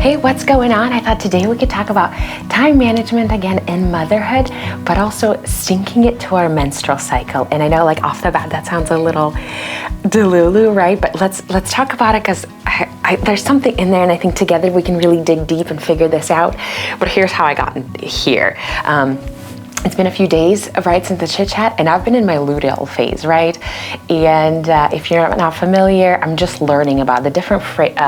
Hey, what's going on? I thought today we could talk about time management again in motherhood, but also syncing it to our menstrual cycle. And I know, like, off the bat that sounds a little delulu, right? But let's talk about it, because there's something in there, and I think together we can really dig deep and figure this out. But here's how I got here. It's been a few days, right, since the chit chat, and I've been in my luteal phase, right? And if you're not familiar, I'm just learning about the different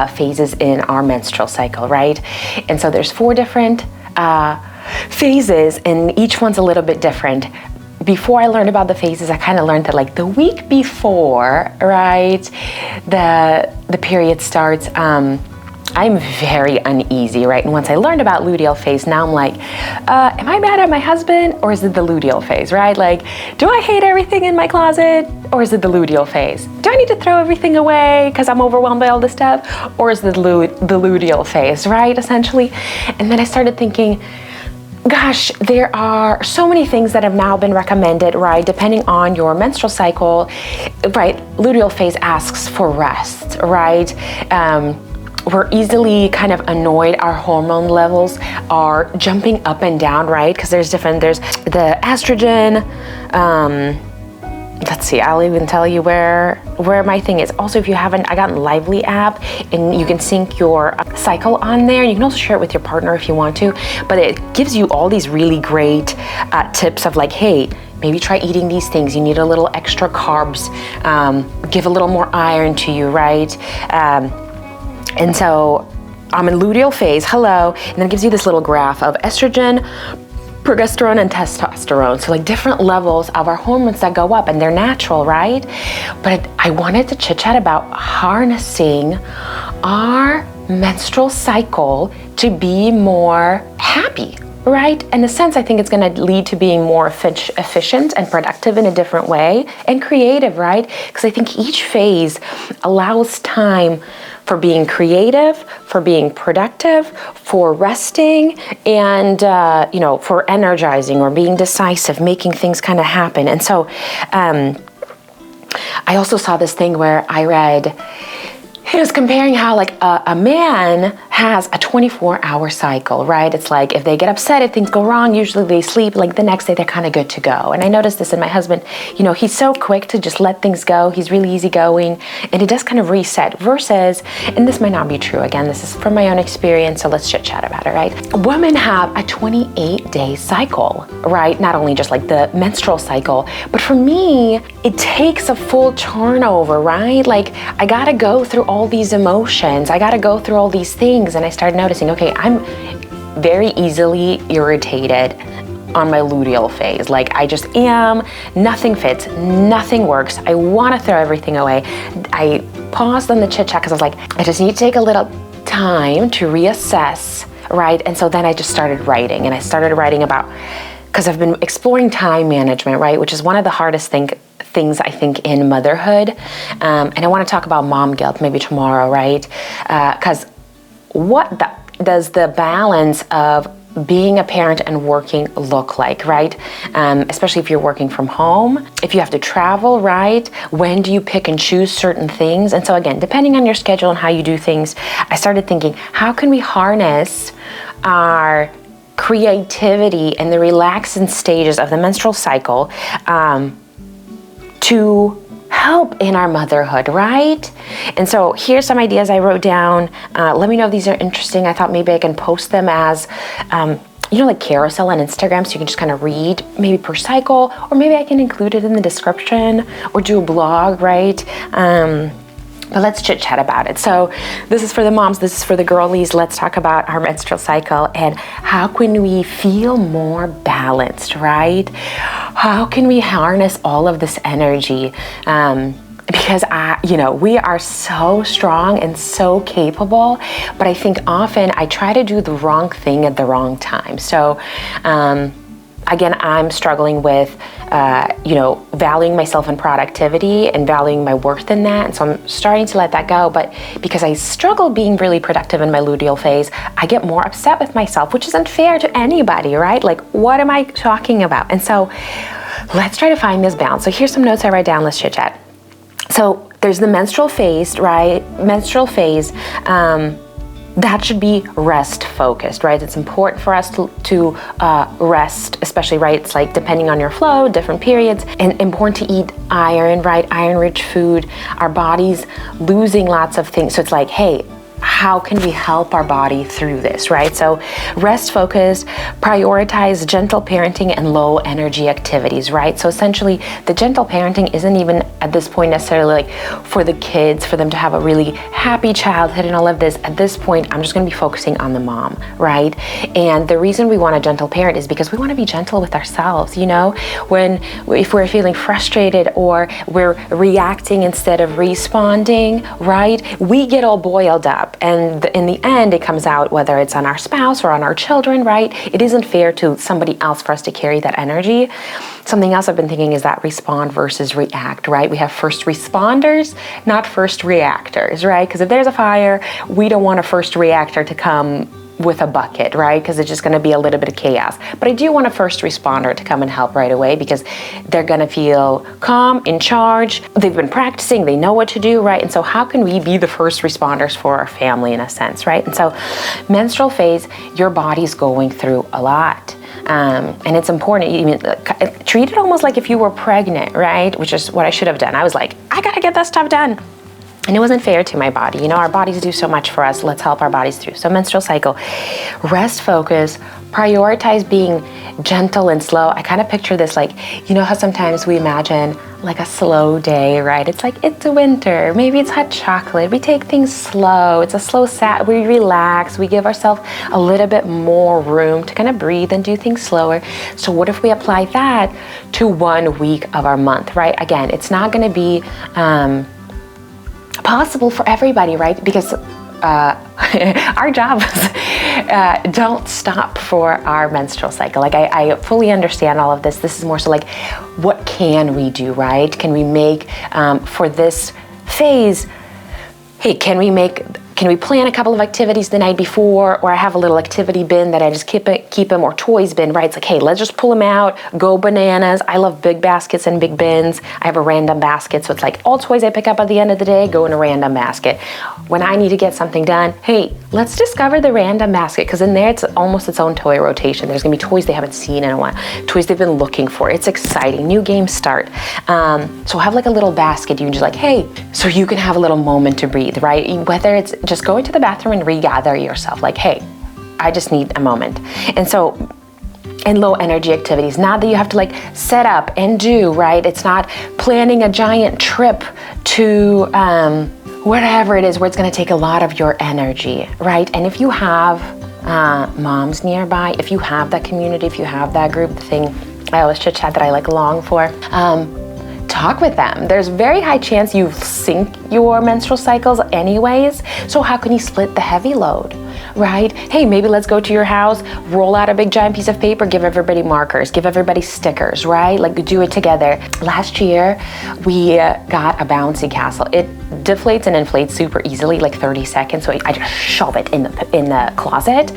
phases in our menstrual cycle, right? And so there's 4 different phases, and each one's a little bit different. Before I learned about the phases, I kind of learned that, like, the week before, right, the period starts, I'm very uneasy, right? And once I learned about luteal phase, now I'm like, am I mad at my husband, or is it the luteal phase, right? Like, do I hate everything in my closet, or is it the luteal phase? Do I need to throw everything away because I'm overwhelmed by all this stuff, or is it the luteal phase, right, essentially? And then I started thinking, gosh, there are so many things that have now been recommended, right? Depending on your menstrual cycle, right? Luteal phase asks for rest, right? We're easily kind of annoyed. Our hormone levels are jumping up and down, right? Because there's the estrogen. Let's see, I'll even tell you where my thing is. Also, if you haven't, I got an Lively app, and you can sync your cycle on there. You can also share it with your partner if you want to, but it gives you all these really great tips of, like, hey, maybe try eating these things. You need a little extra carbs, give a little more iron to you, right? And so I'm in luteal phase, hello, and then it gives you this little graph of estrogen, progesterone, and testosterone. So, like, different levels of our hormones that go up, and they're natural, right? But I wanted to chit chat about harnessing our menstrual cycle to be more happy, right? In a sense, I think it's going to lead to being more efficient and productive in a different way, and creative, right? Because I think each phase allows time for being creative, for being productive, for resting, and for energizing or being decisive, making things kind of happen. And so I also saw this thing where I read, it was comparing how, like, a man has a 24-hour cycle, right? It's like, if they get upset, if things go wrong, usually they sleep, like, the next day they're kind of good to go. And I noticed this in my husband. He's so quick to just let things go. He's really easygoing, and it does kind of reset, versus, and this might not be true, again, this is from my own experience, so let's chit chat about it, right? Women have a 28-day cycle, right? Not only just like the menstrual cycle, but for me, it takes a full turnover, right? Like, I gotta go through all these emotions. I gotta go through all these things. And I started noticing, okay, I'm very easily irritated on my luteal phase. Like, I just am, nothing fits, nothing works. I wanna throw everything away. I paused on the chit chat because I was like, I just need to take a little time to reassess, right? And so then I just started writing, and I started writing about, because I've been exploring time management, right? Which is one of the hardest things I think in motherhood. And I want to talk about mom guilt maybe tomorrow, right? Because does the balance of being a parent and working look like, right? Especially if you're working from home, if you have to travel, right? When do you pick and choose certain things? And so again, depending on your schedule and how you do things, I started thinking, how can we harness our creativity and the relaxing stages of the menstrual cycle to help in our motherhood, right? And so here's some ideas I wrote down. Let me know if these are interesting. I thought maybe I can post them as, like carousel on Instagram, so you can just kind of read maybe per cycle, or maybe I can include it in the description or do a blog, right? But let's chit chat about it. So this is for the moms, this is for the girlies. Let's talk about our menstrual cycle and how can we feel more balanced, right? How can we harness all of this energy? Because we are so strong and so capable, but I think often I try to do the wrong thing at the wrong time. So, again, I'm struggling with, valuing myself in productivity and valuing my worth in that. And so I'm starting to let that go. But because I struggle being really productive in my luteal phase, I get more upset with myself, which isn't fair to anybody, right? Like, what am I talking about? And so let's try to find this balance. So here's some notes I write down. Let's chit chat. So there's the menstrual phase, right? Menstrual phase. that should be rest focused, right? It's important for us to rest, especially, right? It's like depending on your flow, different periods, and important to eat iron, right? Iron-rich food. Our body's losing lots of things. So it's like, hey, how can we help our body through this, right? So rest focused, prioritize gentle parenting and low energy activities, right? So essentially the gentle parenting isn't even at this point necessarily like for the kids, for them to have a really happy childhood and all of this. At this point, I'm just gonna be focusing on the mom, right? And the reason we want a gentle parent is because we wanna be gentle with ourselves, you know? If we're feeling frustrated or we're reacting instead of responding, right? We get all boiled up. And in the end, it comes out whether it's on our spouse or on our children, right? It isn't fair to somebody else for us to carry that energy. Something else I've been thinking is that respond versus react, right? We have first responders, not first reactors, right? Because if there's a fire, we don't want a first reactor to come with a bucket, right? Because it's just gonna be a little bit of chaos. But I do want a first responder to come and help right away because they're gonna feel calm, in charge, they've been practicing, they know what to do, right? And so how can we be the first responders for our family in a sense, right? And so menstrual phase, your body's going through a lot. And it's important, treat it almost like if you were pregnant, right? Which is what I should have done. I was like, I gotta get that stuff done. And it wasn't fair to my body. You know, our bodies do so much for us. Let's help our bodies through. So menstrual cycle, rest focus, prioritize being gentle and slow. I kind of picture this like, you know how sometimes we imagine like a slow day, right? It's like, it's winter, maybe it's hot chocolate. We take things slow. It's a slow we relax. We give ourselves a little bit more room to kind of breathe and do things slower. So what if we apply that to 1 week of our month, right? Again, it's not going to be possible for everybody, right? Because our jobs don't stop for our menstrual cycle. Like I fully understand all of this. This is more so like, what can we do, right? Can we make for this phase? Hey, can we plan a couple of activities the night before, or I have a little activity bin that I just keep them, or toys bin, right? It's like, hey, let's just pull them out, go bananas. I love big baskets and big bins. I have a random basket, so it's like all toys I pick up at the end of the day go in a random basket. When I need to get something done, hey, let's discover the random basket, because in there it's almost its own toy rotation. There's gonna be toys they haven't seen in a while, toys they've been looking for. It's exciting, new games start. So have like a little basket, you can just like, hey, so you can have a little moment to breathe, right? Whether it's just going to the bathroom and regather yourself, like, hey, I just need a moment. And so, and low energy activities, not that you have to like set up and do, right? It's not planning a giant trip to whatever it is where it's gonna take a lot of your energy, right? And if you have moms nearby, if you have that community, if you have that group, the thing I always chit chat that I like long for, talk with them. There's very high chance you sync your menstrual cycles anyways. So how can you split the heavy load, right? Hey, maybe let's go to your house, roll out a big giant piece of paper, give everybody markers, give everybody stickers, right? Like do it together. Last year, we got a bouncy castle. It deflates and inflates super easily, like 30 seconds. So I just shove it in the closet.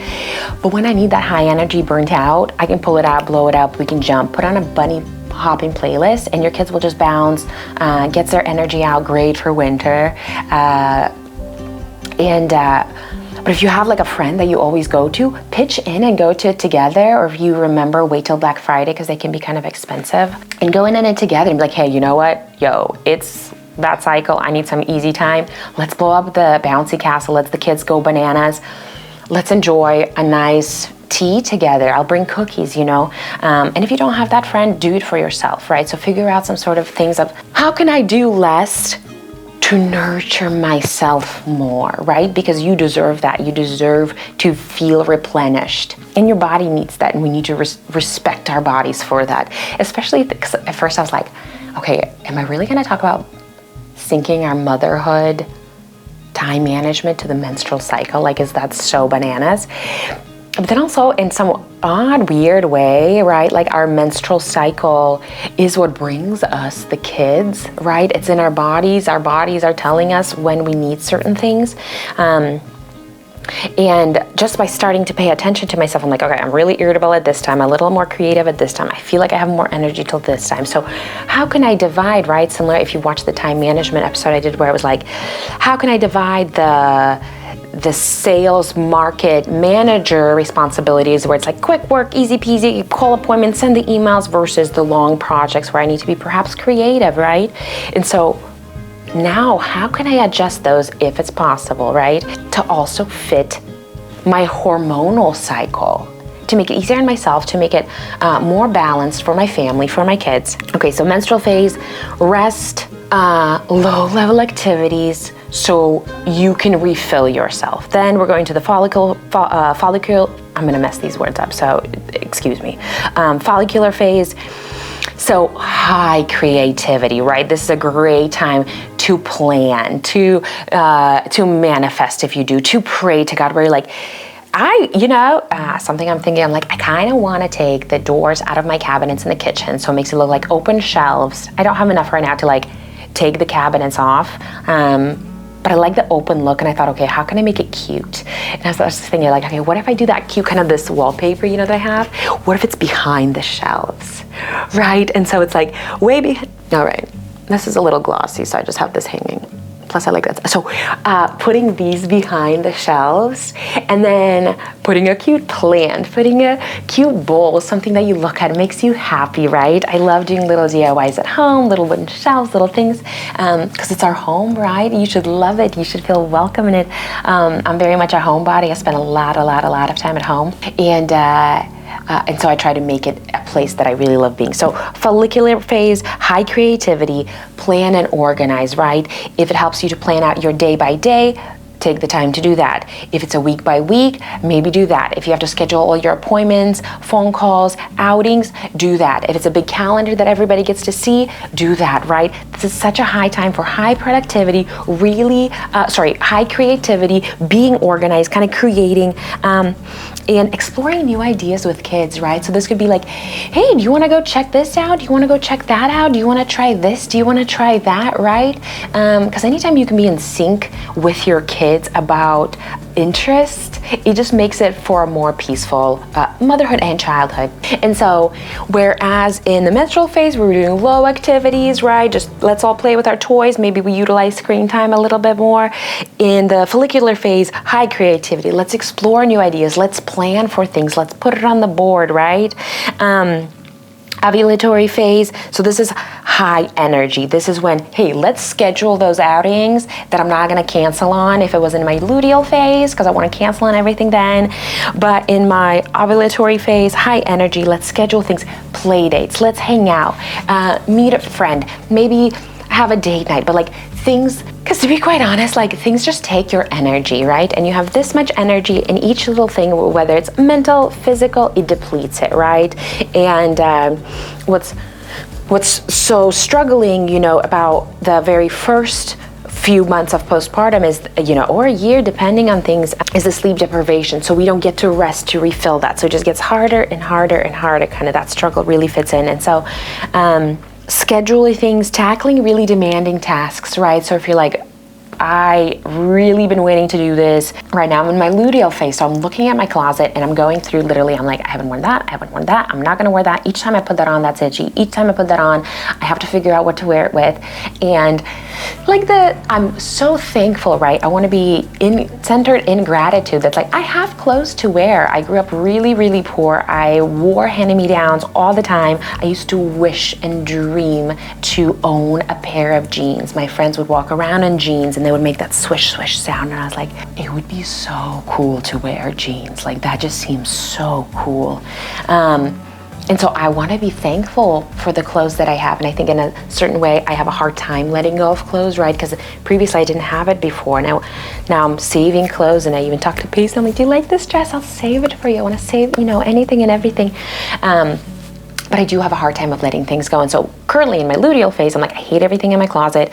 But when I need that high energy burnt out, I can pull it out, blow it up, we can jump, put on a bunny hopping playlist, and your kids will just bounce, gets their energy out, great for winter. But if you have like a friend that you always go to, pitch in and go to it together, or if you remember, wait till Black Friday because they can be kind of expensive, and go in it together and be like, hey, you know what? Yo, it's that cycle, I need some easy time. Let's blow up the bouncy castle, let the kids go bananas. Let's enjoy a nice tea together. I'll bring cookies, you know. And if you don't have that friend, do it for yourself, right? So figure out some sort of things of how can I do less to nurture myself more, right? Because you deserve that. You deserve to feel replenished. And your body needs that. And we need to respect our bodies for that. Especially because at first I was like, okay, am I really gonna talk about syncing our motherhood time management to the menstrual cycle? Like, is that so bananas? But then also in some odd, weird way, right? Like our menstrual cycle is what brings us the kids, right? It's in our bodies. Our bodies are telling us when we need certain things. And just by starting to pay attention to myself, I'm like, okay, I'm really irritable at this time, a little more creative at this time. I feel like I have more energy till this time. So how can I divide, right? Similar, if you watch the time management episode I did where I was like, how can I divide the sales market manager responsibilities where it's like quick work, easy peasy, call appointments, send the emails, versus the long projects where I need to be perhaps creative, right? And so now how can I adjust those if it's possible, right? To also fit my hormonal cycle, to make it easier on myself, to make it more balanced for my family, for my kids. Okay, so menstrual phase, rest, low level activities, so you can refill yourself. Then we're going to the follicular, I'm gonna mess these words up, so excuse me. Follicular phase, so high creativity, right? This is a great time to plan, to manifest if you do, to pray to God, where you're like, something I'm thinking, I'm like, I kind of want to take the doors out of my cabinets in the kitchen, so it makes it look like open shelves. I don't have enough right now to like take the cabinets off, but I like the open look, and I thought, okay, how can I make it cute? And I was just thinking, like, okay, what if I do that cute kind of this wallpaper, that I have? What if it's behind the shelves, right? And so it's like way behind. All right, this is a little glossy, so I just have this hanging. Plus I like that. So putting these behind the shelves, and then putting a cute plant, putting a cute bowl, something that you look at, it makes you happy, right? I love doing little DIYs at home, little wooden shelves, little things, because it's our home, right? You should love it. You should feel welcome in it. I'm very much a homebody. I spend a lot of time at home, and so I try to make it a place that I really love being. So follicular phase, high creativity, plan and organize, right? If it helps you to plan out your day by day, take the time to do that. If it's a week by week, maybe do that. If you have to schedule all your appointments, phone calls, outings, do that. If it's a big calendar that everybody gets to see, do that, right? This is such a high time for high productivity, high creativity, being organized, kind of creating, and exploring new ideas with kids, right? So this could be like, hey, do you want to go check this out? Do you want to go check that out? Do you want to try this? Do you want to try that, right? Because anytime you can be in sync with your kids about interest, it just makes it for a more peaceful motherhood and childhood. And so, whereas in the menstrual phase, we're doing low activities, right? Just let's all play with our toys. Maybe we utilize screen time a little bit more. In the follicular phase, high creativity. Let's explore new ideas. Let's plan for things. Let's put it on the board, right? Ovulatory phase, so this is high energy. This is when, hey, let's schedule those outings that I'm not gonna cancel on if it was in my luteal phase, because I wanna cancel on everything then. But in my ovulatory phase, high energy, let's schedule things, play dates, let's hang out, meet a friend, maybe have a date night, but like things, because to be quite honest, like things just take your energy, right? And you have this much energy in each little thing, whether it's mental, physical, it depletes it, right? And what's so struggling, about the very first few months of postpartum is, or a year, depending on things, is the sleep deprivation. So we don't get to rest to refill that. So it just gets harder and harder and harder. Kind of that struggle really fits in. And so, scheduling things, tackling really demanding tasks, right? So if you're like, I really been waiting to do this. Right now I'm in my luteal phase, so I'm looking at my closet and I'm going through literally, I'm like, I haven't worn that, I'm not gonna wear that. Each time I put that on, that's itchy. Each time I put that on, I have to figure out what to wear it with. And I'm so thankful, right? I wanna be centered in gratitude. That's like, I have clothes to wear. I grew up really, really poor. I wore hand-me-downs all the time. I used to wish and dream to own a pair of jeans. My friends would walk around in jeans and they would make that swish, swish sound. And I was like, it would be so cool to wear jeans. Like that just seems so cool. And so I want to be thankful for the clothes that I have. And I think in a certain way, I have a hard time letting go of clothes, right? Because previously I didn't have it before. Now I'm saving clothes, and I even talk to Pace. I'm like, do you like this dress? I'll save it for you. I want to save, anything and everything. But I do have a hard time of letting things go. And so currently in my luteal phase, I'm like, I hate everything in my closet.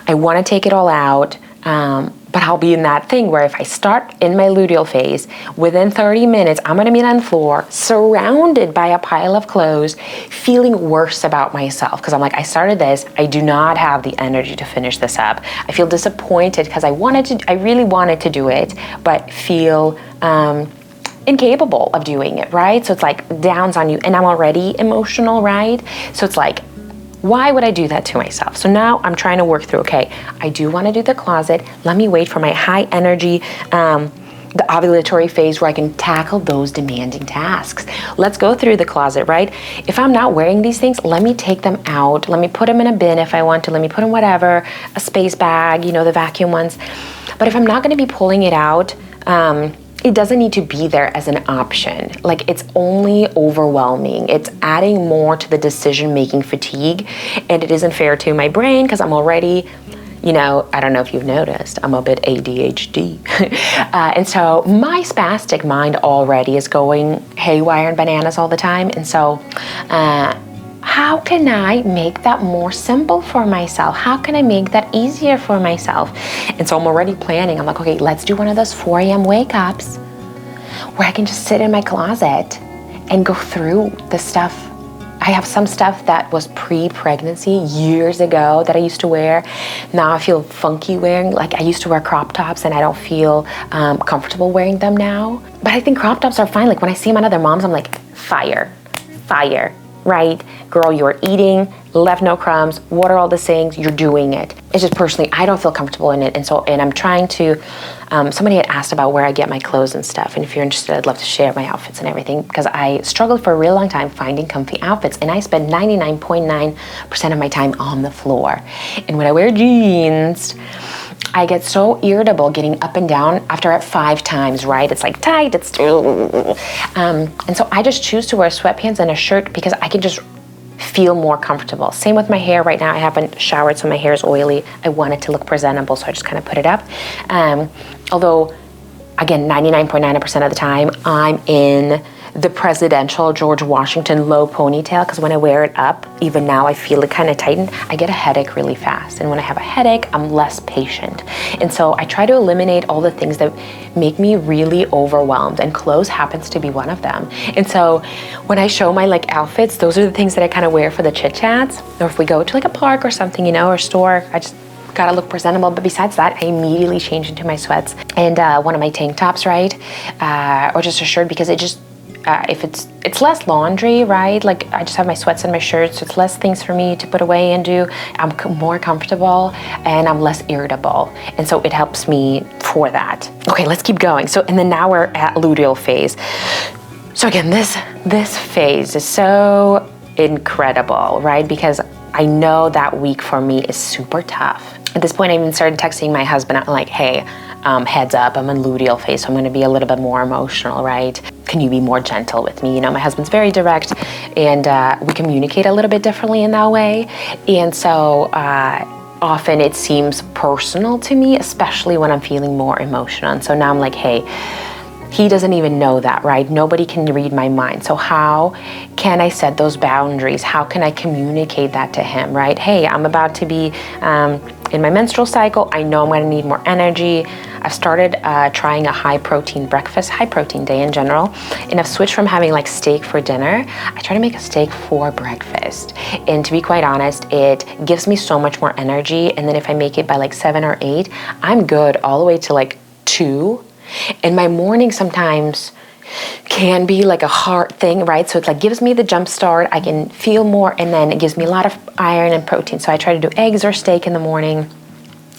I want to take it all out. But I'll be in that thing where if I start in my luteal phase, within 30 minutes, I'm gonna be on the floor, surrounded by a pile of clothes, feeling worse about myself. Because I'm like, I started this, I do not have the energy to finish this up. I feel disappointed because I really wanted to do it, but feel incapable of doing it, right? So it's like downs on you, and I'm already emotional, right? So it's like, Why would I do that to myself? So now I'm trying to work through, okay, I do want to do the closet. Let me wait for my high energy, the ovulatory phase where I can tackle those demanding tasks. Let's go through the closet, right? If I'm not wearing these things, let me take them out. Let me put them in a bin if I want to. Let me put them whatever, a space bag, the vacuum ones. But if I'm not going to be pulling it out, it doesn't need to be there as an option. Like, it's only overwhelming. It's adding more to the decision-making fatigue, and it isn't fair to my brain because I'm already, I don't know if you've noticed, I'm a bit ADHD. And so my spastic mind already is going haywire and bananas all the time. And so how can I make that more simple for myself? How can I make that easier for myself? And so I'm already planning. I'm like, okay, let's do one of those 4 a.m. wake-ups where I can just sit in my closet and go through the stuff. I have some stuff that was pre-pregnancy years ago that I used to wear. Now I feel funky wearing, like I used to wear crop tops and I don't feel comfortable wearing them now. But I think crop tops are fine. Like when I see them on other moms, I'm like, fire, right? Girl, you're eating, left no crumbs. What are all the things? You're doing it. It's just personally, I don't feel comfortable in it. And I'm trying to, somebody had asked about where I get my clothes and stuff. And if you're interested, I'd love to share my outfits and everything, because I struggled for a real long time finding comfy outfits. And I spend 99.9% of my time on the floor. And when I wear jeans, I get so irritable getting up and down after at 5 times, right? It's like tight, it's, and so I just choose to wear sweatpants and a shirt because I can just feel more comfortable. Same with my hair right now. I haven't showered, so my hair is oily. I want it to look presentable, so I just kind of put it up. Although, again, 99.9% of the time, I'm in the presidential George Washington low ponytail, because when I wear it up, even now I feel it kind of tighten. I get a headache really fast. And when I have a headache, I'm less patient. And so I try to eliminate all the things that make me really overwhelmed, and clothes happens to be one of them. And so when I show my outfits, those are the things that I kind of wear for the chit chats. Or if we go to a park or something, or store, I just gotta look presentable. But besides that, I immediately change into my sweats and one of my tank tops, right? Or just a shirt, because it just, if it's less laundry, right? Like I just have my sweats and my shirts, so it's less things for me to put away and do. I'm more comfortable and I'm less irritable. And so it helps me for that. Okay, let's keep going. So, and then now we're at luteal phase. So again, this phase is so incredible, right? Because I know that week for me is super tough. At this point, I even started texting my husband. I'm like, hey, heads up, I'm in luteal phase, so I'm gonna be a little bit more emotional, right? Can you be more gentle with me? My husband's very direct, and we communicate a little bit differently in that way. And so often it seems personal to me, especially when I'm feeling more emotional. And so now I'm like, hey, he doesn't even know that, right? Nobody can read my mind. So how can I set those boundaries? How can I communicate that to him, right? Hey, I'm about to be in my menstrual cycle. I know I'm gonna need more energy. I've started trying a high protein breakfast, high protein day in general. And I've switched from having steak for dinner. I try to make a steak for breakfast. And to be quite honest, it gives me so much more energy. And then if I make it by 7 or 8, I'm good all the way to 2. And my morning sometimes can be a hard thing, right? So it gives me the jump start. I can feel more, and then it gives me a lot of iron and protein. So I try to do eggs or steak in the morning,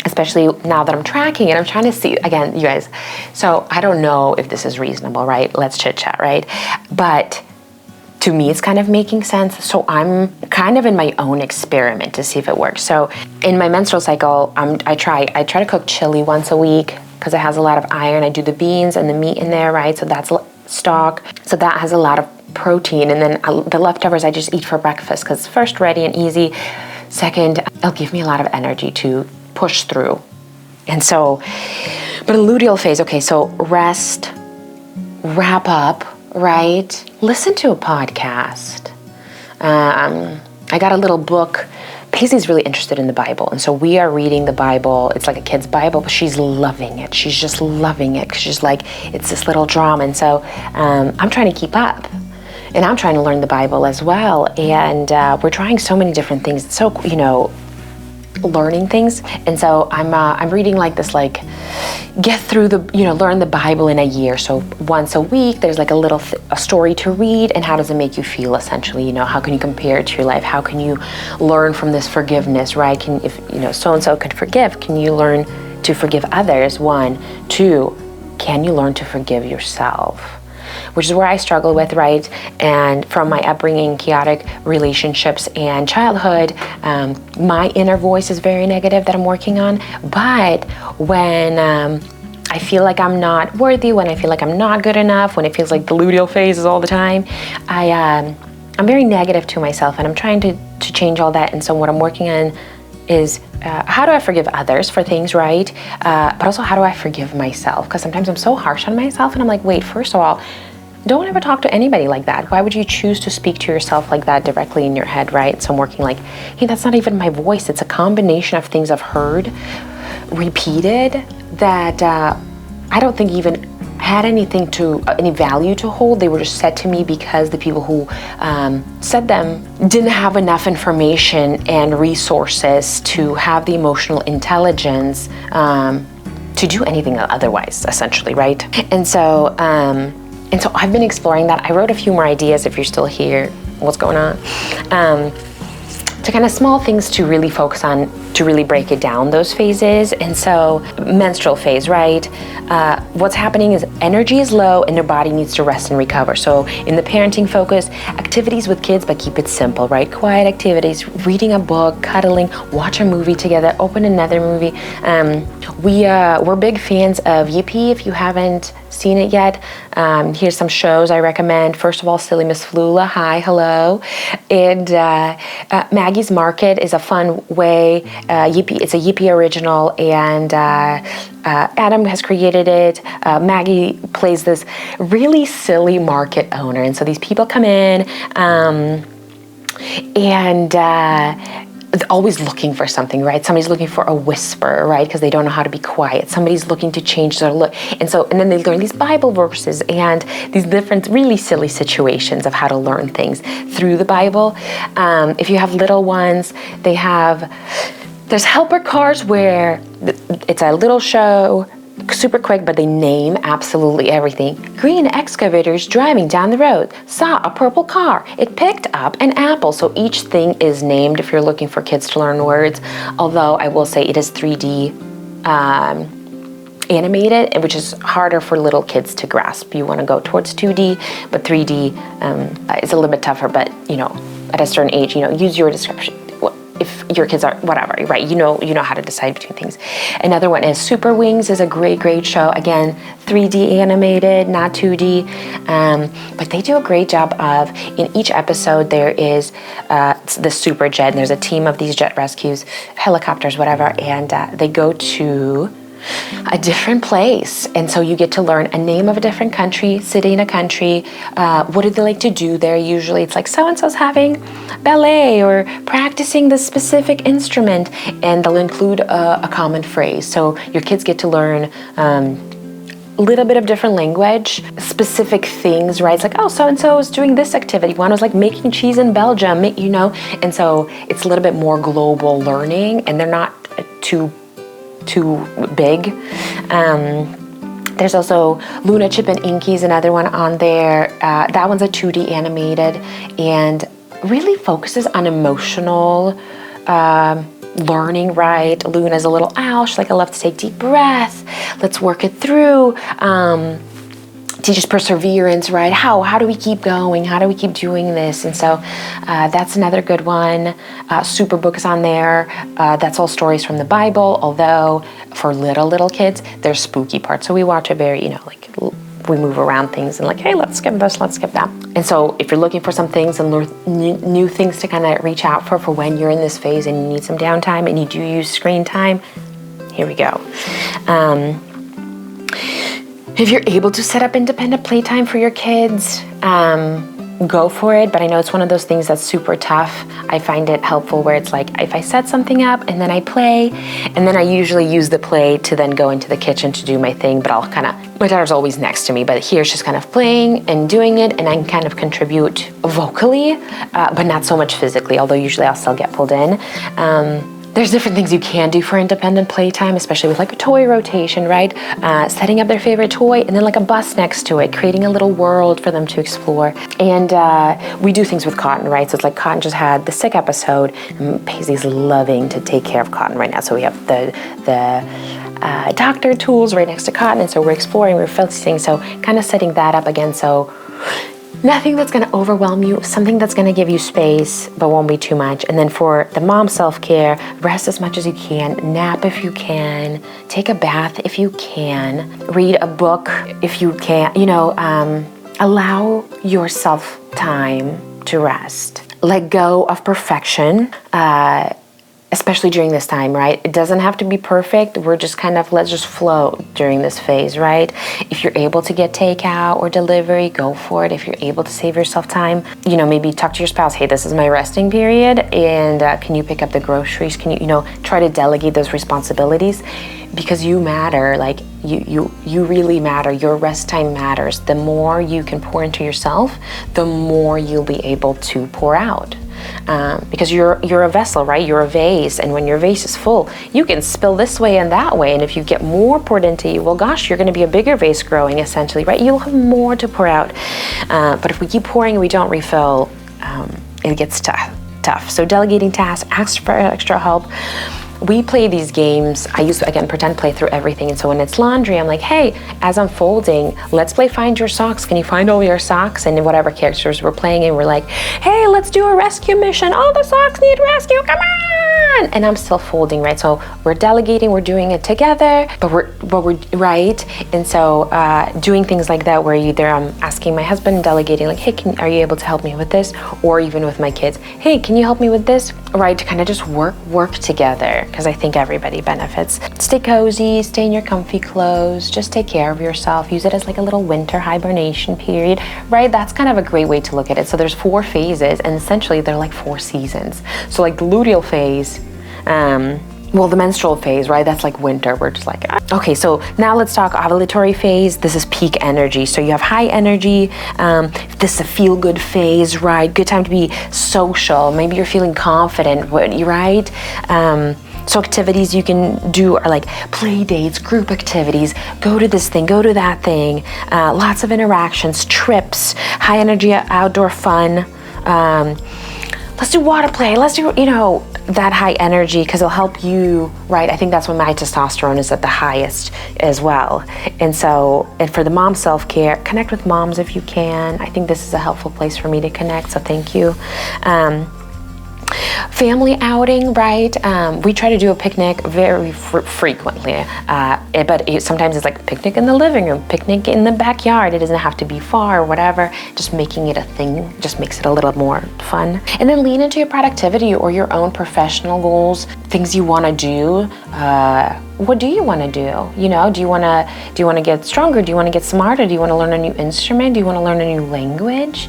especially now that I'm tracking it. I'm trying to see, again, you guys, so I don't know if this is reasonable, right? Let's chit chat, right? But to me, it's kind of making sense. So I'm kind of in my own experiment to see if it works. So in my menstrual cycle, I try to cook chili once a week, because it has a lot of iron. I do the beans and the meat in there, right? So that's stock. So that has a lot of protein. And then the leftovers I just eat for breakfast, because first, ready and easy. Second, it'll give me a lot of energy to push through. And so, but a luteal phase, okay, so rest, wrap up, right? Listen to a podcast. I got a little book. Paisley's really interested in the Bible, and so we are reading the Bible. It's like a kid's Bible, but she's loving it. She's just loving it. She's like, it's this little drama. And so I'm trying to keep up, and I'm trying to learn the Bible as well. And we're trying so many different things. It's so, learning things. And so I'm reading like this, like get through the, learn the Bible in a year. So once a week, there's like a story to read, and how does it make you feel essentially? How can you compare it to your life? How can you learn from this forgiveness, right? If so-and-so could forgive, can you learn to forgive others? 1, 2, can you learn to forgive yourself? Which is where I struggle with, right? And from my upbringing, chaotic relationships and childhood, my inner voice is very negative that I'm working on. But when I feel like I'm not worthy, when I feel like I'm not good enough, when it feels like the luteal phase is all the time, I'm very negative to myself, and I'm trying to change all that. And so what I'm working on is how do I forgive others for things, right? But also, how do I forgive myself? Because sometimes I'm so harsh on myself, and I'm like, wait, first of all, don't ever talk to anybody like that. Why would you choose to speak to yourself like that directly in your head, right? So I'm working like, hey, that's not even my voice. It's a combination of things I've heard, repeated, that I don't think even had any value to hold. They were just said to me because the people who said them didn't have enough information and resources to have the emotional intelligence to do anything otherwise, essentially, right? And so I've been exploring that. I wrote a few more ideas, if you're still here. What's going on? To kind of small things to really focus on, to really break it down, those phases. And so menstrual phase, right? What's happening is energy is low and their body needs to rest and recover. So in the parenting focus, activities with kids, but keep it simple, right? Quiet activities, reading a book, cuddling, watch a movie together, open another movie. We're big fans of Yippee. If you haven't seen it yet, here's some shows I recommend. First of all, Silly Miss Flula, hi, hello. And Maggie's Market is a fun way. Yippee, it's a Yippee original, and Adam has created it. Maggie plays this really silly market owner, and so these people come in and always looking for something, right? Somebody's looking for a whisper, right? Because they don't know how to be quiet. Somebody's looking to change their look. And then they learn these Bible verses and these different really silly situations of how to learn things through the Bible. If you have little ones, there's helper cars where it's a little show, super quick, but they name absolutely everything. Green excavators driving down the road saw a purple car. It picked up an apple. So each thing is named if you're looking for kids to learn words. Although I will say it is 3D animated, which is harder for little kids to grasp. You want to go towards 2D, but 3D is a little bit tougher. But at a certain age, use your discretion. If your kids are whatever, right? You know how to decide between things. Another one is Super Wings, is a great show. Again, 3D animated, not 2D, but they do a great job of, in each episode there is the super jet, and there's a team of these jet rescues, helicopters, whatever, and they go to a different place, and so you get to learn a name of a different country, city in a country. What do they like to do there? Usually it's like so-and-so's having ballet or practicing this specific instrument, and they'll include a common phrase. So your kids get to learn a little bit of different language, specific things, right? It's like, oh, so-and-so is doing this activity. One was like making cheese in Belgium, and so it's a little bit more global learning, and they're not too big. There's also Luna, Chip, and Inky's another one on there. That one's a 2D animated and really focuses on emotional learning, right? Luna's a little owl. She's like, I love to take deep breaths. Let's work it through. Teaches perseverance, right? How do we keep going? How do we keep doing this? And so that's another good one. Superbook is on there. That's all stories from the Bible, although for little kids, there's spooky parts. So we watch it very, we move around things and like, hey, let's skip this, let's skip that. And so if you're looking for some things and learn new things to kind of reach out for when you're in this phase and you need some downtime and you do use screen time, here we go. If you're able to set up independent playtime for your kids, go for it. But I know it's one of those things that's super tough. I find it helpful where it's like, if I set something up and then I play, and then I usually use the play to then go into the kitchen to do my thing, but my daughter's always next to me, but here she's kind of playing and doing it, and I can kind of contribute vocally, but not so much physically, although usually I'll still get pulled in. There's different things you can do for independent playtime, especially with like a toy rotation, right? Setting up their favorite toy and then like a bus next to it, creating a little world for them to explore. And we do things with Cotton, right? So it's like Cotton just had the sick episode, and Paisley's loving to take care of Cotton right now. So we have the doctor tools right next to Cotton, and so we're exploring, we're focusing, so kind of setting that up again. So nothing that's going to overwhelm you, something that's going to give you space but won't be too much. And then for the mom self-care, rest as much as you can, nap if you can, take a bath if you can, read a book if you can, allow yourself time to rest. Let go of perfection, especially during this time, right? It doesn't have to be perfect. We're just let's just flow during this phase, right? If you're able to get takeout or delivery, go for it. If you're able to save yourself time, maybe talk to your spouse, hey, this is my resting period, and can you pick up the groceries? Can you, try to delegate those responsibilities, because you matter, like you really matter. Your rest time matters. The more you can pour into yourself, the more you'll be able to pour out. Because you're a vessel, right? You're a vase, and when your vase is full, you can spill this way and that way, and if you get more poured into you, well, gosh, you're going to be a bigger vase growing, essentially, right? You'll have more to pour out. But if we keep pouring and we don't refill, it gets tough. So delegating tasks, ask for extra help. We play these games. I use, again, pretend play through everything. And so when it's laundry, I'm like, hey, as I'm folding, let's play find your socks. Can you find all your socks? And whatever characters we're playing, and we're like, hey, let's do a rescue mission. All the socks need rescue, come on. And I'm still folding, right? So we're delegating, we're doing it together, but we're right. And so doing things like that, where either I'm asking my husband, delegating, like, hey, are you able to help me with this? Or even with my kids, hey, can you help me with this? Right, to kind of just work together, because I think everybody benefits. Stay cozy, stay in your comfy clothes, just take care of yourself. Use it as like a little winter hibernation period, right? That's kind of a great way to look at it. So there's 4 phases, and essentially they're like 4 seasons. So like the luteal phase, the menstrual phase, right? That's like winter. We're just like, okay, so now let's talk ovulatory phase. This is peak energy. So you have high energy. This is a feel-good phase, right? Good time to be social. Maybe you're feeling confident, right? So activities you can do are like play dates, group activities, go to this thing, go to that thing, lots of interactions, trips, high energy outdoor fun. Let's do water play. Let's do, that high energy, because it'll help you, right? I think that's when my testosterone is at the highest as well. And for the mom self-care, connect with moms if you can. I think this is a helpful place for me to connect, so thank you. Family outing, right? We try to do a picnic very frequently, but sometimes it's like picnic in the living room, picnic in the backyard. It doesn't have to be far or whatever. Just making it a thing just makes it a little more fun. And then lean into your productivity or your own professional goals, things you want to do. What do you want to do? Do you want to get stronger? Do you want to get smarter? Do you want to learn a new instrument? Do you want to learn a new language?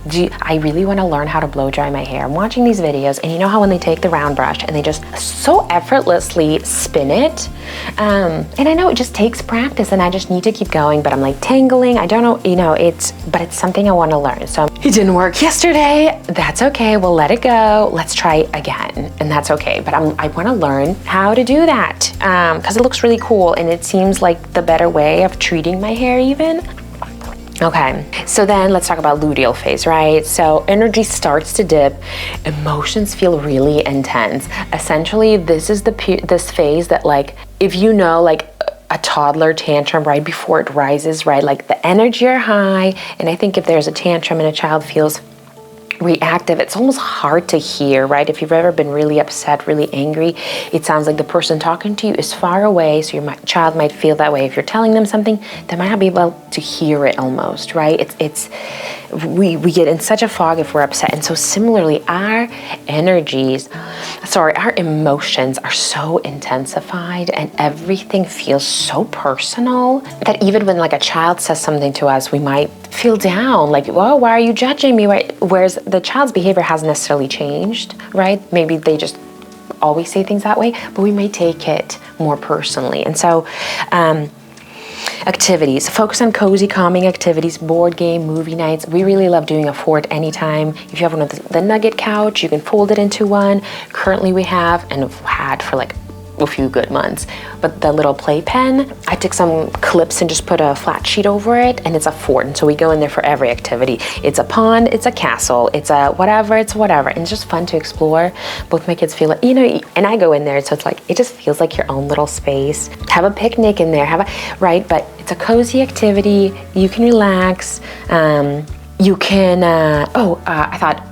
I really want to learn how to blow dry my hair. I'm watching these videos, and you know how when they take the round brush and they just so effortlessly spin it? And I know it just takes practice, and I just need to keep going, but I'm like tangling. I don't know, but it's something I want to learn. So it didn't work yesterday. That's okay. We'll let it go. Let's try again, and that's okay. But I want to learn how to do that because it looks really cool, and it seems like the better way of treating my hair even. Okay, so then let's talk about luteal phase, right? So energy starts to dip, emotions feel really intense. Essentially, this is this phase that, like, if like a toddler tantrum right before it rises, right? Like the energy are high, and I think if there's a tantrum and a child feels reactive, it's almost hard to hear, right? If you've ever been really upset, really angry, it sounds like the person talking to you is far away, so your child might feel that way. If you're telling them something, they might not be able to hear it almost, right? We get in such a fog if we're upset. And so similarly, our emotions are so intensified, and everything feels so personal that even when like a child says something to us, we might feel down, like, well, why are you judging me? Right? Whereas the child's behavior hasn't necessarily changed, right? Maybe they just always say things that way, but we may take it more personally. And so Activities. Focus on cozy, calming activities, board game, movie nights. We really love doing a fort anytime. If you have one of the nugget couch, you can fold it into one. Currently we have, and have had for like a few good months, but the little playpen, I took some clips and just put a flat sheet over it, and it's a fort. And so we go in there for every activity. It's a pond, it's a castle, it's a whatever, it's whatever. And it's just fun to explore. Both my kids feel like, you know, and I go in there, so it's like, it just feels like your own little space. Have a picnic in there, right? But it's a cozy activity. You can relax. You can, I thought,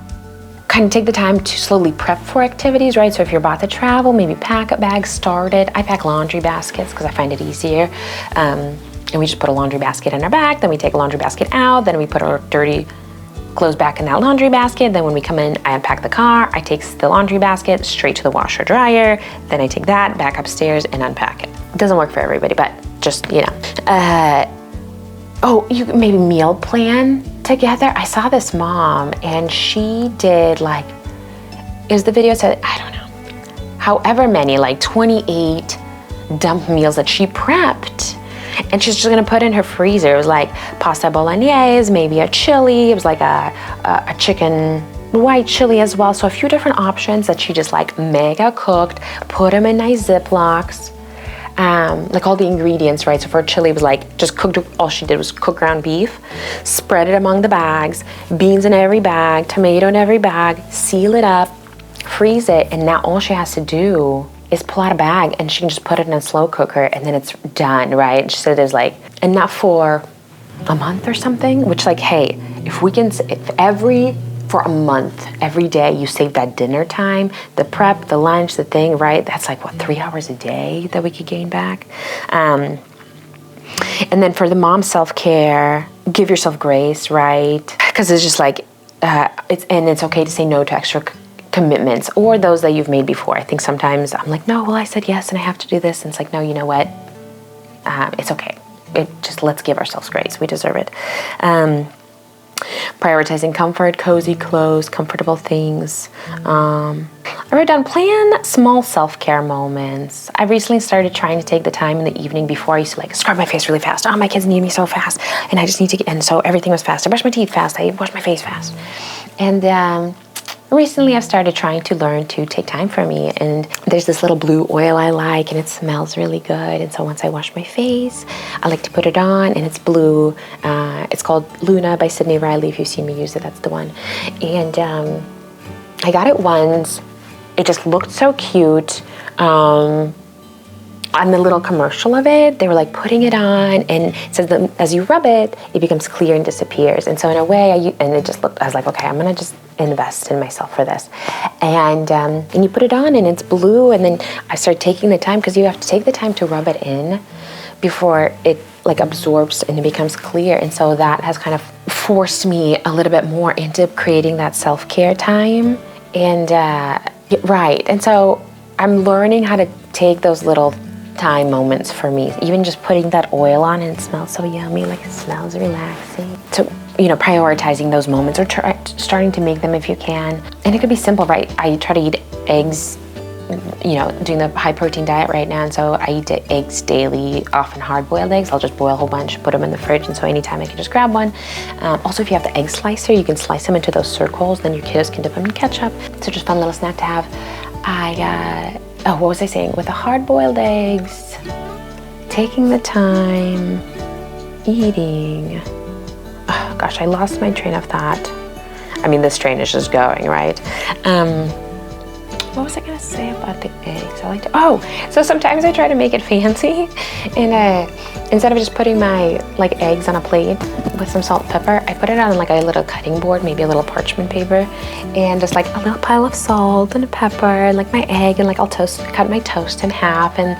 kind of take the time to slowly prep for activities, right? So if you're about to travel, maybe pack a bag, start it. I pack laundry baskets because I find it easier. And we just put a laundry basket in our bag, then we take a laundry basket out, then we put our dirty clothes back in that laundry basket. Then when we come in, I unpack the car, I take the laundry basket straight to the washer dryer, then I take that back upstairs and unpack it. It doesn't work for everybody, but just, you know. You maybe meal plan together. I saw this mom and she did like, is the video said, I don't know, however many, like 28 dump meals that she prepped. And she's just gonna put in her freezer. It was like pasta bolognese, maybe a chili. It was like a chicken white chili as well. So a few different options that she just like mega cooked, put them in nice Ziplocs. Like all the ingredients, right? So for chili, it was like just cooked, all she did was cook ground beef, spread it among the bags, beans in every bag, tomato in every bag, seal it up, freeze it, and now all she has to do is pull out a bag and she can just put it in a slow cooker and then it's done, right? She said there's like enough for a month or something, which like, hey, for a month, every day you save that dinner time, the prep, the lunch, the thing, right? That's like, what, 3 hours a day that we could gain back? And then for the mom self-care, give yourself grace, right? Because it's just like, it's okay to say no to extra commitments or those that you've made before. I think sometimes I'm like, no, well, I said yes and I have to do this. And it's like, no, you know what? It's okay. Let's give ourselves grace. We deserve it. Prioritizing comfort, cozy clothes, comfortable things. I wrote down, plan small self-care moments. I recently started trying to take the time in the evening before. I used to like scrub my face really fast. Oh, my kids need me so fast. And I just need to and so everything was fast. I brush my teeth fast. I wash my face fast. And recently I've started trying to learn to take time for me, and there's this little blue oil I like and it smells really good, and so once I wash my face I like to put it on, and it's blue. It's called Luna by Sydney Riley. If you've seen me use it, that's the one. And I got it once. It just looked so cute. On the little commercial of it, they were like putting it on, and it says that as you rub it, it becomes clear and disappears. And so in a way, I was like, okay, I'm gonna just invest in myself for this. And you put it on and it's blue, and then I started taking the time, because you have to take the time to rub it in before it like absorbs and it becomes clear. And so that has kind of forced me a little bit more into creating that self-care time. And right, and so I'm learning how to take those little time moments for me. Even just putting that oil on and it smells so yummy, like it smells relaxing. So, you know, prioritizing those moments or starting to make them if you can. And it could be simple, right? I try to eat eggs, you know, doing the high protein diet right now. And so I eat eggs daily, often hard boiled eggs. I'll just boil a whole bunch, put them in the fridge. And so anytime I can just grab one. Also, if you have the egg slicer, you can slice them into those circles. Then your kiddos can dip them in ketchup. So just fun little snack to have. What was I saying? With the hard-boiled eggs, taking the time, eating. Oh, gosh, I lost my train of thought. I mean, this train is just going, right? What was I gonna say about the eggs? So sometimes I try to make it fancy, and instead of just putting my like eggs on a plate with some salt and pepper, I put it on like a little cutting board, maybe a little parchment paper, and just like a little pile of salt and pepper, and like my egg, and like I'll cut my toast in half. And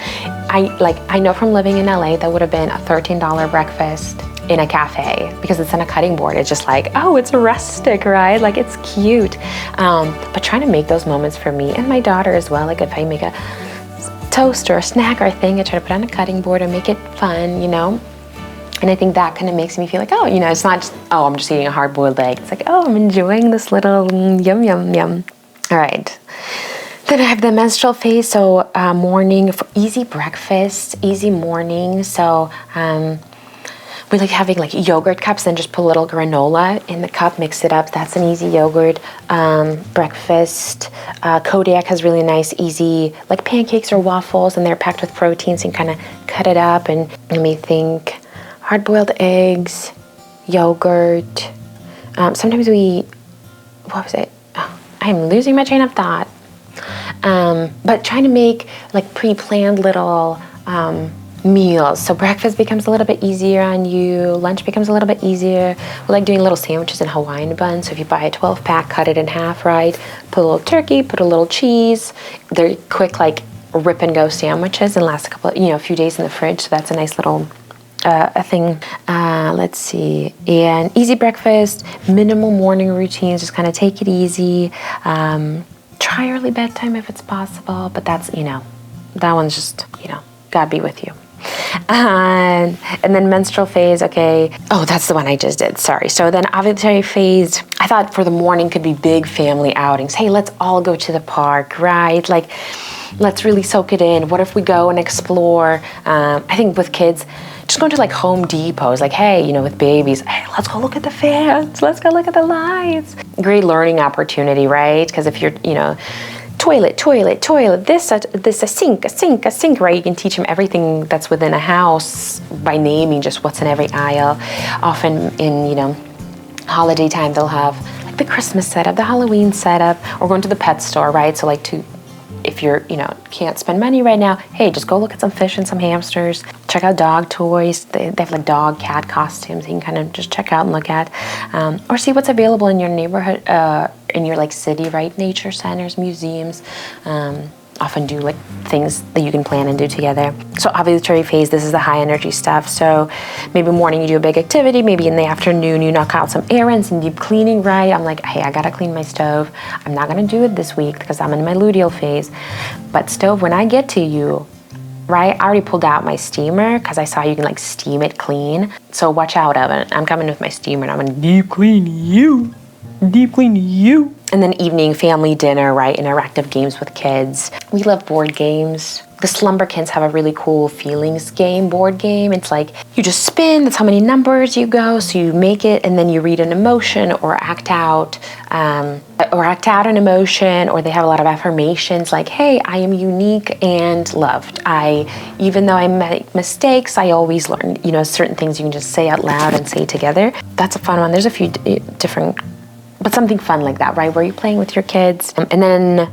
I know from living in LA that would have been a $13 breakfast in a cafe, because it's on a cutting board. It's just like, oh, it's rustic, right? Like it's cute. But trying to make those moments for me and my daughter as well. Like if I make a toast or a snack or a thing, I try to put on a cutting board and make it fun, you know? And I think that kind of makes me feel like, oh, you know, it's not just, oh, I'm just eating a hard-boiled egg. It's like, oh, I'm enjoying this little yum, yum, yum. All right. Then I have the menstrual phase. So morning, for easy breakfast, easy morning. So We like having like yogurt cups, then just put a little granola in the cup, mix it up. That's an easy yogurt breakfast. Kodiak has really nice, easy like pancakes or waffles, and they're packed with protein, so you can kind of cut it up. And let me think, hard-boiled eggs, yogurt. Sometimes what was it? Oh, I'm losing my train of thought. But trying to make like pre-planned little meals. So breakfast becomes a little bit easier on you. Lunch becomes a little bit easier. We like doing little sandwiches in Hawaiian buns. So if you buy a 12-pack, cut it in half, right? Put a little turkey, put a little cheese. They're quick, like rip and go sandwiches and last a few days in the fridge. So that's a nice little a thing. Let's see. And easy breakfast, minimal morning routines. Just kind of take it easy. Try early bedtime if it's possible, but that's, that one's just, God be with you. And then menstrual phase, okay. Oh, that's the one I just did, sorry. So then ovulatory phase, I thought for the morning could be big family outings. Hey, let's all go to the park, right? Like, let's really soak it in. What if we go and explore? I think with kids, just going to like Home Depot is like, hey, with babies, hey, let's go look at the fans. Let's go look at the lights. Great learning opportunity, right? Because if you're, toilet, this, a sink, right? You can teach them everything that's within a house by naming just what's in every aisle. Often in, holiday time, they'll have like the Christmas setup, the Halloween setup, or going to the pet store, right? So like if you're, can't spend money right now, hey, just go look at some fish and some hamsters. Check out dog toys. They have like dog, cat costumes you can kind of just check out and look at. Or see what's available in your neighborhood, in your like city, right? Nature centers, museums. Often do like things that you can plan and do together. So ovulatory phase, this is the high energy stuff. So maybe morning you do a big activity, maybe in the afternoon you knock out some errands and deep cleaning, right? I'm like, hey, I gotta clean my stove. I'm not gonna do it this week because I'm in my luteal phase. But stove, when I get to you, right, I already pulled out my steamer because I saw you can like steam it clean. So watch out, oven. I'm coming with my steamer and I'm gonna deep clean you. And then evening family dinner, right? Interactive games with kids. We love board games. The Slumberkins have a really cool feelings game, board game. It's like you just spin, that's how many numbers you go. So you make it and then you read an emotion or act out an emotion, or they have a lot of affirmations like, hey, I am unique and loved. Even though I make mistakes, I always learn, certain things you can just say out loud and say together. That's a fun one. There's a few different, but something fun like that, right? Where you're playing with your kids. And then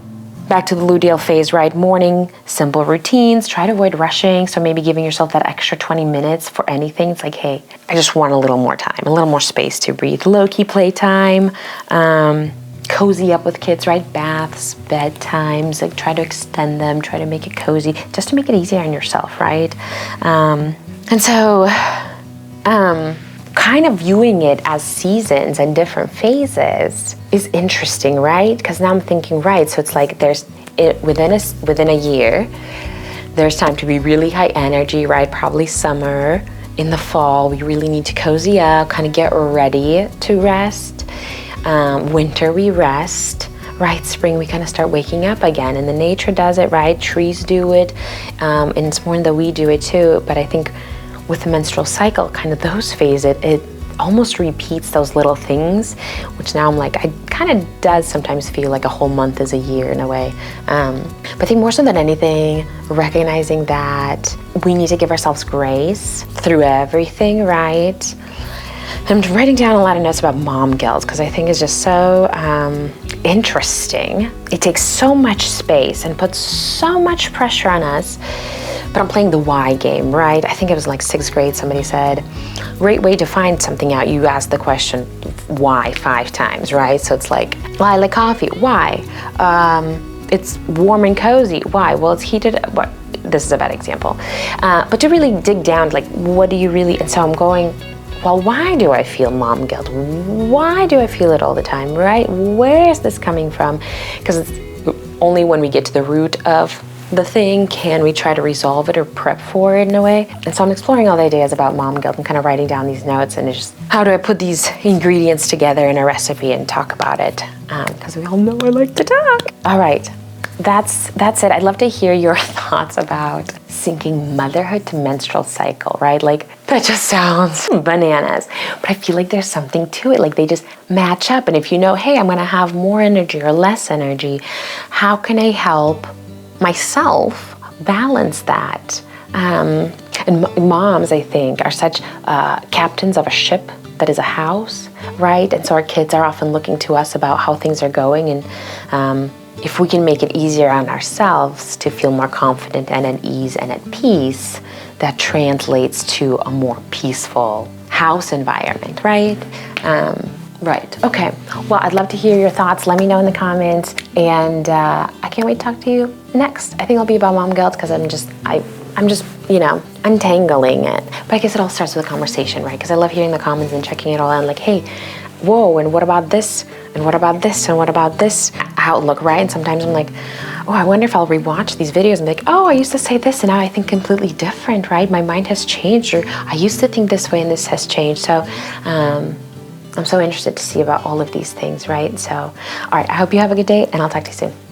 back to the luteal phase, right? Morning, simple routines. Try to avoid rushing. So maybe giving yourself that extra 20 minutes for anything. It's like, hey, I just want a little more time, a little more space to breathe. Low-key playtime. Cozy up with kids, right? Baths, bedtimes. Like try to extend them. Try to make it cozy, just to make it easier on yourself, right? And so, kind of viewing it as seasons and different phases is interesting, right? Because now I'm thinking, right, so it's like within a year, there's time to be really high energy, right? Probably summer. In the fall, we really need to cozy up, kind of get ready to rest. Winter, we rest. Right, spring, we kind of start waking up again, and the nature does it, right? Trees do it, and it's more that we do it too. But I think with the menstrual cycle, kind of those phases, it almost repeats those little things, which now I'm like, I kind of does sometimes feel like a whole month is a year in a way. But I think more so than anything, recognizing that we need to give ourselves grace through everything, right? I'm writing down a lot of notes about mom guilt because I think it's just so interesting. It takes so much space and puts so much pressure on us. But I'm playing the why game, right? I think it was like 6th grade, somebody said, great way to find something out. You ask the question, why 5 times, right? So it's like, well, I like coffee, why? It's warm and cozy, why? Well, it's heated, what? This is a bad example. But to really dig down, like, what do you really, and so I'm going, well, why do I feel mom guilt? Why do I feel it all the time, right? Where is this coming from? Because it's only when we get to the root of the thing can we try to resolve it or prep for it in a way. And so I'm exploring all the ideas about mom guilt and kind of writing down these notes, and it's just how do I put these ingredients together in a recipe and talk about it, because we all know I like to talk. All right, that's it. I'd love to hear your thoughts about syncing motherhood to menstrual cycle, right? Like, that just sounds bananas. But I feel like there's something to it. Like, they just match up. And if you know, hey, I'm going to have more energy or less energy, how can I help myself balance that? And moms, I think, are such captains of a ship that is a house, right? And so our kids are often looking to us about how things are going. And if we can make it easier on ourselves to feel more confident and at ease and at peace, that translates to a more peaceful house environment, right? Right, okay. Well, I'd love to hear your thoughts. Let me know in the comments. And I can't wait to talk to you next. I think it'll be about mom guilt because I'm just, untangling it. But I guess it all starts with a conversation, right? Because I love hearing the comments and checking it all out. Like, hey, whoa, and what about this? And what about this? And what about this outlook, right? And sometimes I'm like, oh, I wonder if I'll rewatch these videos and be like, oh, I used to say this and now I think completely different, right? My mind has changed, or I used to think this way and this has changed. So I'm so interested to see about all of these things, right? So, all right, I hope you have a good day and I'll talk to you soon.